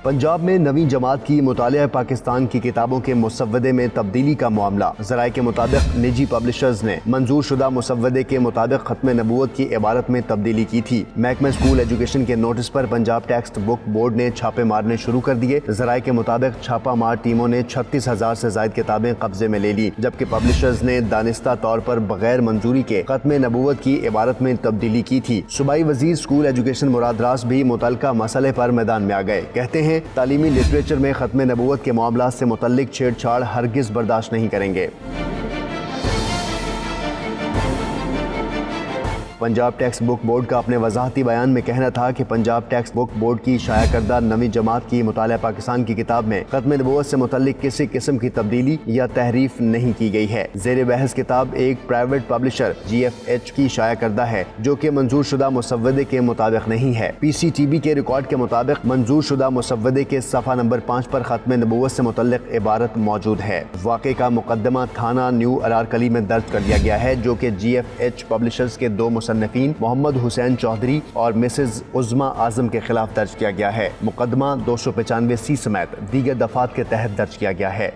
پنجاب میں نویں جماعت کی مطالعہ پاکستان کی کتابوں کے مسودے میں تبدیلی کا معاملہ۔ ذرائع کے مطابق نجی پبلشرز نے منظور شدہ مسودے کے مطابق ختم نبوت کی عبارت میں تبدیلی کی تھی۔ محکمہ اسکول ایجوکیشن کے نوٹس پر پنجاب ٹیکسٹ بک بورڈ نے چھاپے مارنے شروع کر دیے۔ ذرائع کے مطابق چھاپہ مار ٹیموں نے 36,000 سے زائد کتابیں قبضے میں لے لی، جبکہ پبلشرز نے دانستہ طور پر بغیر منظوری کے ختم نبوت کی عبارت میں تبدیلی کی تھی۔ صوبائی وزیر اسکول ایجوکیشن مراد راس بھی متعلقہ مسئلے پر میدان میں آ گئے۔ کہتے ہیں تعلیمی لٹریچر میں ختم نبوت کے معاملات سے متعلق چھیڑ چھاڑ ہرگز برداشت نہیں کریں گے۔ پنجاب ٹیکسٹ بک بورڈ کا اپنے وضاحتی بیان میں کہنا تھا کہ پنجاب ٹیکسٹ بک بورڈ کی شائع کردہ نویں جماعت کی مطالعہ پاکستان کی کتاب میں ختم نبوت سے متعلق کسی قسم کی تبدیلی یا تحریف نہیں کی گئی ہے۔ زیر بحث کتاب ایک پرائیویٹ پبلشر GFH کی شائع کردہ ہے، جو کہ منظور شدہ مسودے کے مطابق نہیں ہے۔ PCTB کے ریکارڈ کے مطابق منظور شدہ مسودے کے صفحہ نمبر 5 پر ختم نبوت سے متعلق عبارت موجود ہے۔ واقعے کا مقدمہ تھانہ نیو انارکلی میں درج کر دیا گیا ہے، جو کہ GFH پبلشرز کے 2 مصنفین محمد حسین چودھری اور مسز عظمیٰ اعظم کے خلاف درج کیا گیا ہے۔ مقدمہ 295C سمیت دیگر دفعات کے تحت درج کیا گیا ہے۔